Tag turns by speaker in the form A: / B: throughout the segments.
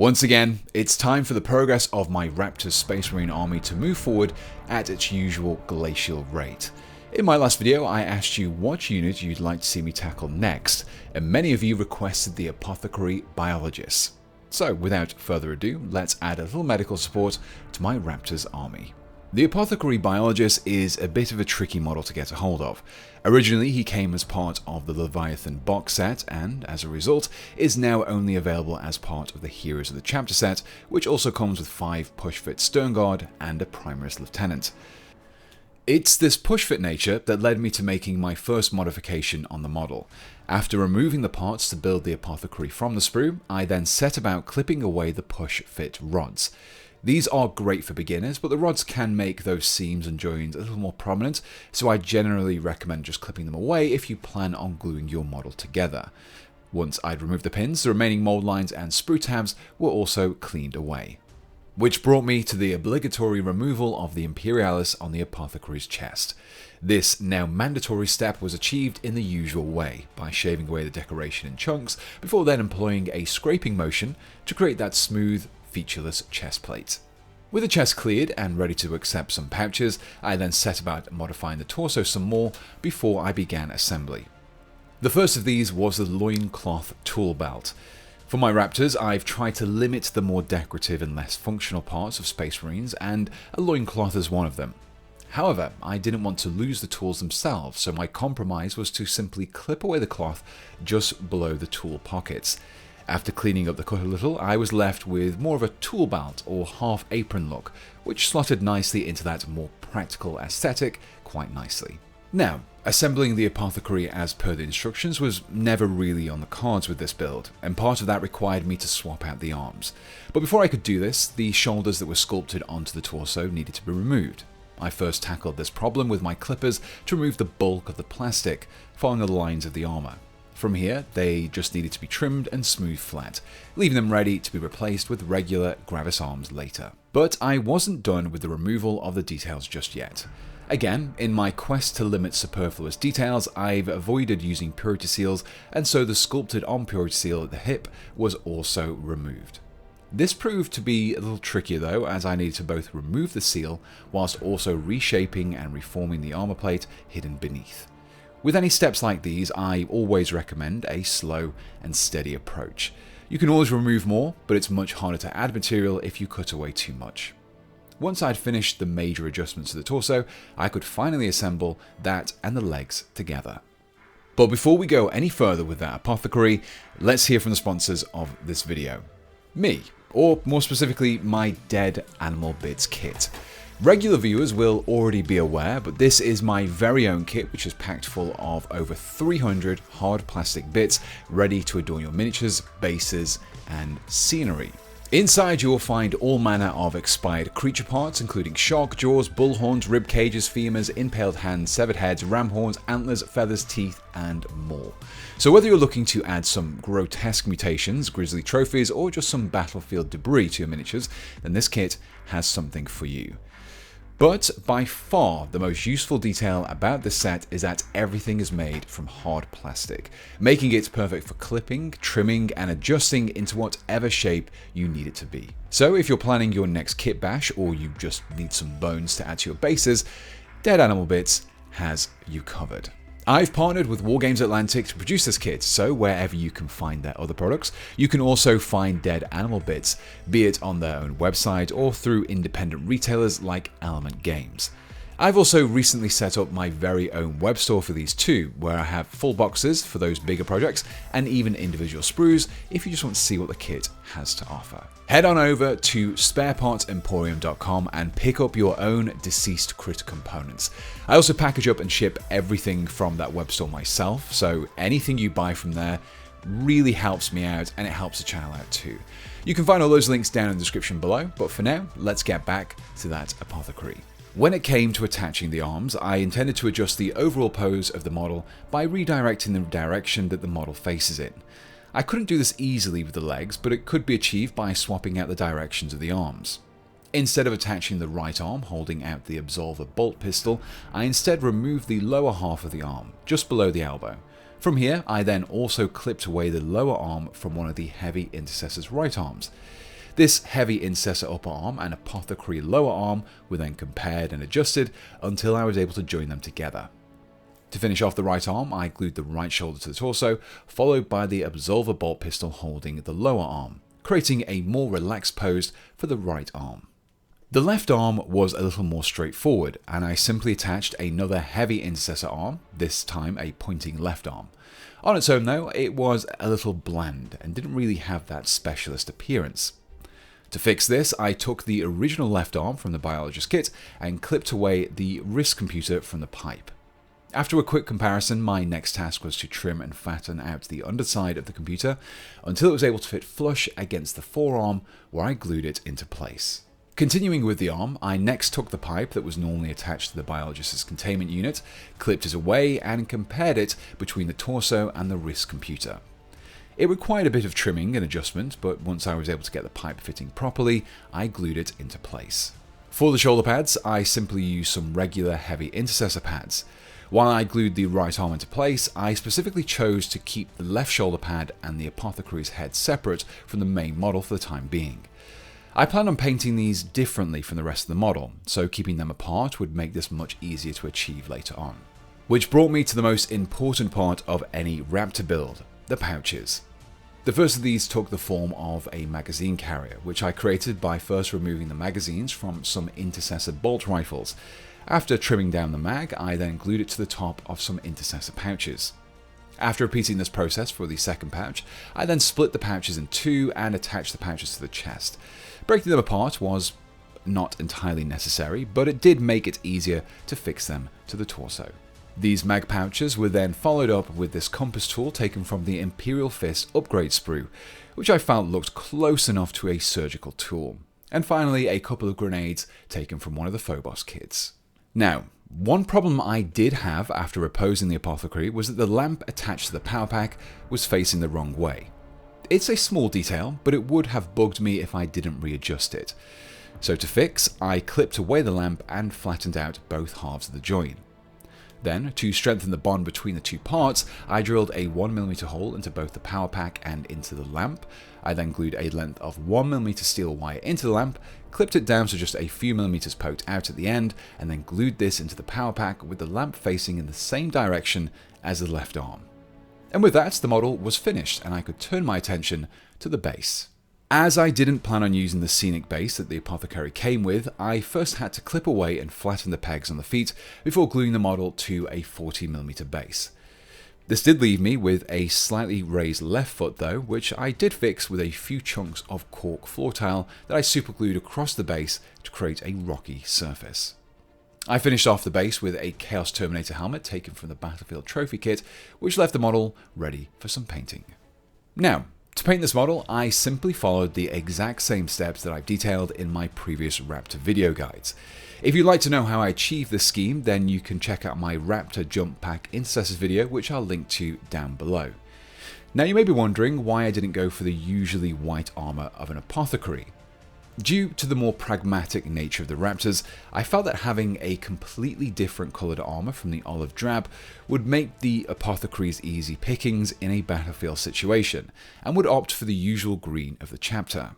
A: Once again, it's time for the progress of my Raptors Space Marine army to move forward at its usual glacial rate. In my last video, I asked you what unit you'd like to see me tackle next, and many of you requested the Apothecary Biologis. So without further ado, let's add a little medical support to my Raptors army. The Apothecary Biologis is a bit of a tricky model to get a hold of. Originally, he came as part of the Leviathan box set, and as a result, is now only available as part of the Heroes of the Chapter set, which also comes with 5 push-fit Sternguard and a Primaris Lieutenant. It's this push-fit nature that led me to making my first modification on the model. After removing the parts to build the Apothecary from the sprue, I then set about clipping away the push-fit rods. These are great for beginners, but the rods can make those seams and joins a little more prominent, so I generally recommend just clipping them away if you plan on gluing your model together. Once I'd removed the pins, the remaining mold lines and sprue tabs were also cleaned away. Which brought me to the obligatory removal of the Imperialis on the Apothecary's chest. This now mandatory step was achieved in the usual way, by shaving away the decoration in chunks, before then employing a scraping motion to create that smooth, featureless chest plate. With the chest cleared and ready to accept some pouches, I then set about modifying the torso some more before I began assembly. The first of these was the loincloth tool belt. For my Raptors, I've tried to limit the more decorative and less functional parts of Space Marines, and a loincloth is one of them. However, I didn't want to lose the tools themselves, so my compromise was to simply clip away the cloth just below the tool pockets. After cleaning up the cut a little, I was left with more of a tool belt or half apron look, which slotted nicely into that more practical aesthetic quite nicely. Now, assembling the Apothecary as per the instructions was never really on the cards with this build, and part of that required me to swap out the arms. But before I could do this, the shoulders that were sculpted onto the torso needed to be removed. I first tackled this problem with my clippers to remove the bulk of the plastic, following the lines of the armour. From here, they just needed to be trimmed and smoothed flat, leaving them ready to be replaced with regular Gravis arms later. But I wasn't done with the removal of the details just yet. Again, in my quest to limit superfluous details, I've avoided using purity seals, and so the sculpted on purity seal at the hip was also removed. This proved to be a little trickier though, as I needed to both remove the seal whilst also reshaping and reforming the armor plate hidden beneath. With any steps like these, I always recommend a slow and steady approach. You can always remove more, but it's much harder to add material if you cut away too much. Once I'd finished the major adjustments to the torso, I could finally assemble that and the legs together. But before we go any further with that Apothecary, let's hear from the sponsors of this video. Me, or more specifically, my Dead Animal Bits kit. Regular viewers will already be aware, but this is my very own kit, which is packed full of over 300 hard plastic bits ready to adorn your miniatures, bases, and scenery. Inside you will find all manner of expired creature parts, including shark jaws, bull horns, rib cages, femurs, impaled hands, severed heads, ram horns, antlers, feathers, teeth, and more. So whether you're looking to add some grotesque mutations, grisly trophies, or just some battlefield debris to your miniatures, then this kit has something for you. But by far the most useful detail about this set is that everything is made from hard plastic, making it perfect for clipping, trimming, and adjusting into whatever shape you need it to be. So if you're planning your next kit bash, or you just need some bones to add to your bases, Dead Animal Bits has you covered. I've partnered with Wargames Atlantic to produce this kit, so wherever you can find their other products, you can also find Dead Animal Bits, be it on their own website or through independent retailers like Element Games. I've also recently set up my very own web store for these too, where I have full boxes for those bigger projects and even individual sprues if you just want to see what the kit has to offer. Head on over to sparepartsemporium.com and pick up your own deceased crit components. I also package up and ship everything from that web store myself, so anything you buy from there really helps me out and it helps the channel out too. You can find all those links down in the description below, but for now, let's get back to that Apothecary. When it came to attaching the arms, I intended to adjust the overall pose of the model by redirecting the direction that the model faces in. I couldn't do this easily with the legs, but it could be achieved by swapping out the directions of the arms. Instead of attaching the right arm holding out the Absolver bolt pistol, I instead removed the lower half of the arm, just below the elbow. From here, I then also clipped away the lower arm from one of the heavy intercessor's right arms. This heavy intercessor upper arm and apothecary lower arm were then compared and adjusted until I was able to join them together. To finish off the right arm, I glued the right shoulder to the torso, followed by the absolver bolt pistol holding the lower arm, creating a more relaxed pose for the right arm. The left arm was a little more straightforward, and I simply attached another heavy intercessor arm, this time a pointing left arm. On its own though, it was a little bland and didn't really have that specialist appearance. To fix this, I took the original left arm from the Biologis kit and clipped away the wrist computer from the pipe. After a quick comparison, my next task was to trim and flatten out the underside of the computer until it was able to fit flush against the forearm where I glued it into place. Continuing with the arm, I next took the pipe that was normally attached to the Biologis' containment unit, clipped it away and compared it between the torso and the wrist computer. It required a bit of trimming and adjustment, but once I was able to get the pipe fitting properly, I glued it into place. For the shoulder pads, I simply used some regular heavy intercessor pads. While I glued the right arm into place, I specifically chose to keep the left shoulder pad and the apothecary's head separate from the main model for the time being. I planned on painting these differently from the rest of the model, so keeping them apart would make this much easier to achieve later on. Which brought me to the most important part of any Raptor build, the pouches. The first of these took the form of a magazine carrier, which I created by first removing the magazines from some intercessor bolt rifles. After trimming down the mag, I then glued it to the top of some intercessor pouches. After repeating this process for the second pouch, I then split the pouches in two and attached the pouches to the chest. Breaking them apart was not entirely necessary, but it did make it easier to fix them to the torso. These mag pouches were then followed up with this compass tool taken from the Imperial Fist upgrade sprue, which I felt looked close enough to a surgical tool. And finally, a couple of grenades taken from one of the Phobos kits. Now, one problem I did have after reposing the apothecary was that the lamp attached to the power pack was facing the wrong way. It's a small detail, but it would have bugged me if I didn't readjust it. So to fix, I clipped away the lamp and flattened out both halves of the join. Then, to strengthen the bond between the two parts, I drilled a 1mm hole into both the power pack and into the lamp. I then glued a length of 1mm steel wire into the lamp, clipped it down to just a few millimeters poked out at the end, and then glued this into the power pack with the lamp facing in the same direction as the left arm. And with that, the model was finished and I could turn my attention to the base. As I didn't plan on using the scenic base that the apothecary came with, I first had to clip away and flatten the pegs on the feet before gluing the model to a 40mm base. This did leave me with a slightly raised left foot though, which I did fix with a few chunks of cork floor tile that I superglued across the base to create a rocky surface. I finished off the base with a Chaos Terminator helmet taken from the Battlefield Trophy kit, which left the model ready for some painting. Now, to paint this model, I simply followed the exact same steps that I've detailed in my previous Raptor video guides. If you'd like to know how I achieved this scheme, then you can check out my Raptor Jump Pack Intercessors video, which I'll link to down below. Now you may be wondering why I didn't go for the usually white armor of an apothecary. Due to the more pragmatic nature of the Raptors, I felt that having a completely different coloured armour from the olive drab would make the apothecaries easy pickings in a battlefield situation, and would opt for the usual green of the chapter.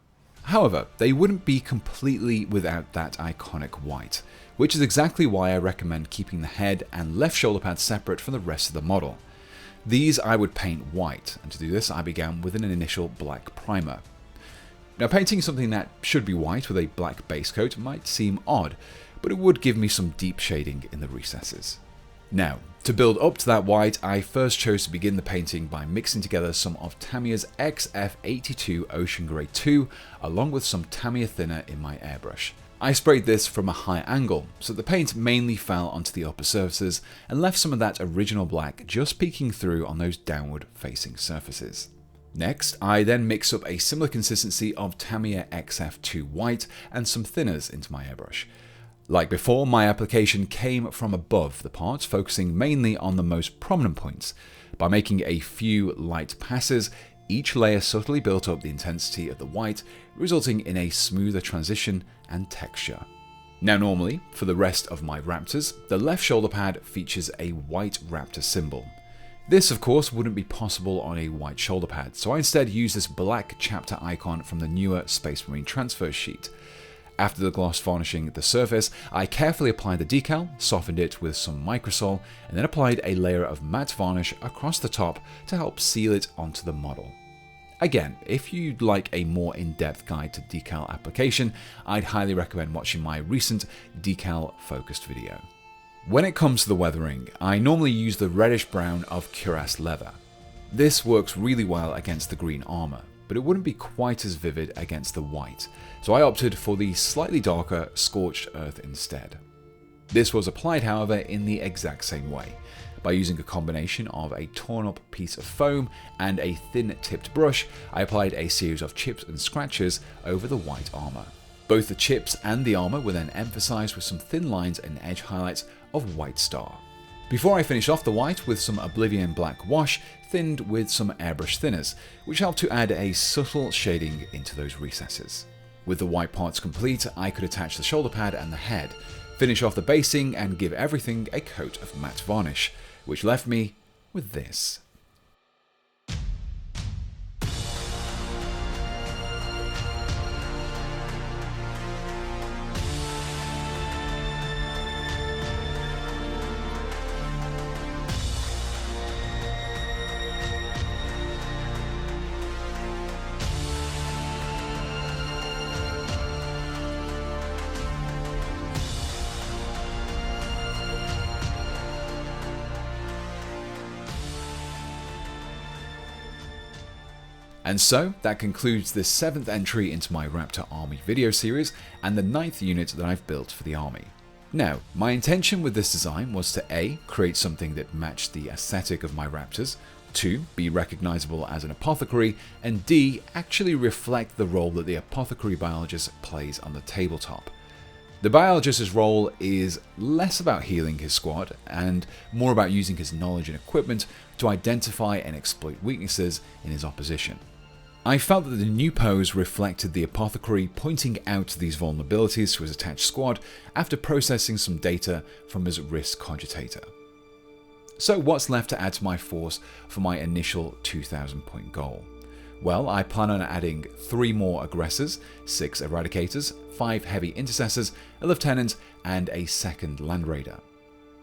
A: However, they wouldn't be completely without that iconic white, which is exactly why I recommend keeping the head and left shoulder pad separate from the rest of the model. These I would paint white, and to do this I began with an initial black primer. Now, painting something that should be white with a black base coat might seem odd, but it would give me some deep shading in the recesses. Now, to build up to that white, I first chose to begin the painting by mixing together some of Tamiya's XF82 Ocean Grey 2 along with some Tamiya thinner in my airbrush. I sprayed this from a high angle, so the paint mainly fell onto the upper surfaces and left some of that original black just peeking through on those downward facing surfaces. Next, I then mix up a similar consistency of Tamiya XF2 white and some thinners into my airbrush. Like before, my application came from above the part, focusing mainly on the most prominent points. By making a few light passes, each layer subtly built up the intensity of the white, resulting in a smoother transition and texture. Now normally, for the rest of my Raptors, the left shoulder pad features a white Raptor symbol. This, of course, wouldn't be possible on a white shoulder pad, so I instead used this black chapter icon from the newer Space Marine transfer sheet. After the gloss varnishing the surface, I carefully applied the decal, softened it with some microsol, and then applied a layer of matte varnish across the top to help seal it onto the model. Again, if you'd like a more in-depth guide to decal application, I'd highly recommend watching my recent decal-focused video. When it comes to the weathering, I normally use the reddish-brown of cuirass leather. This works really well against the green armor, but it wouldn't be quite as vivid against the white, so I opted for the slightly darker scorched earth instead. This was applied, however, in the exact same way, by using a combination of a torn up piece of foam and a thin tipped brush. I applied a series of chips and scratches over the white armor. Both the chips and the armor were then emphasized with some thin lines and edge highlights of white star. Before I finished off the white with some Oblivion black wash, thinned with some airbrush thinners, which helped to add a subtle shading into those recesses. With the white parts complete, I could attach the shoulder pad and the head, finish off the basing and give everything a coat of matte varnish, which left me with this. And so, that concludes this 7th entry into my Raptor Army video series, and the 9th unit that I've built for the army. Now, my intention with this design was to A, create something that matched the aesthetic of my Raptors, 2, be recognizable as an apothecary, and D, actually reflect the role that the Apothecary Biologis plays on the tabletop. The Biologist's role is less about healing his squad, and more about using his knowledge and equipment to identify and exploit weaknesses in his opposition. I felt that the new pose reflected the apothecary pointing out these vulnerabilities to his attached squad after processing some data from his risk cogitator. So what's left to add to my force for my initial 2,000 point goal? Well, I plan on adding 3 more aggressors, 6 eradicators, 5 heavy intercessors, a lieutenant, and a 2nd land raider.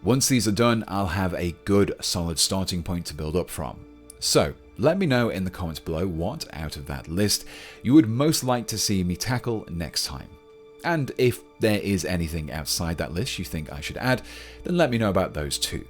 A: Once these are done, I'll have a good solid starting point to build up from. So, let me know in the comments below what, out of that list, you would most like to see me tackle next time. And if there is anything outside that list you think I should add, then let me know about those too.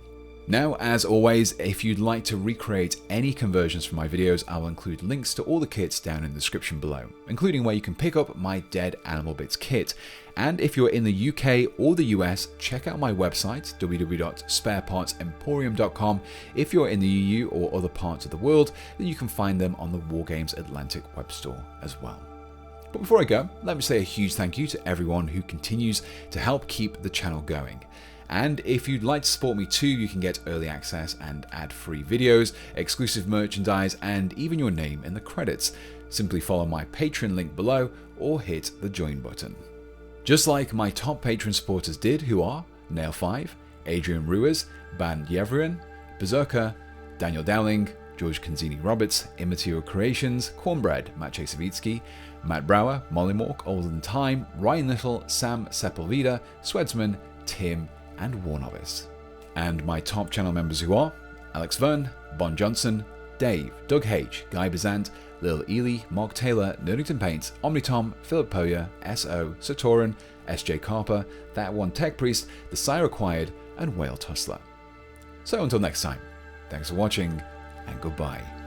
A: Now, as always, if you'd like to recreate any conversions from my videos, I'll include links to all the kits down in the description below, including where you can pick up my Dead Animal Bits kit. And if you're in the UK or the US, check out my website, www.sparepartsemporium.com. If you're in the EU or other parts of the world, then you can find them on the Wargames Atlantic web store as well. But before I go, let me say a huge thank you to everyone who continues to help keep the channel going. And if you'd like to support me too, you can get early access and ad-free videos, exclusive merchandise, and even your name in the credits. Simply follow my Patreon link below or hit the join button. Just like my top Patreon supporters did, who are Nail5, Adrian Ruiz, Ban Yevrian, Berserker, Daniel Dowling, George Kanzini Roberts, Immaterial Creations, Cornbread, Maciej Savitsky, Matt Brower, Molly Mork, Olden Time, Ryan Little, Sam Sepulveda, Swedsman, Tim, and Warnovice. And my top channel members who are Alex Verne, Bon Johnson, Dave, Doug H, Guy Bazant, Lil Ely, Mark Taylor, Nerdington Paints, Omnitom, Philip Poya, S.O., Satoran, S.J. Carper, That One Tech Priest, The Sire Acquired, and Whale Tussler. So until next time, thanks for watching, and goodbye.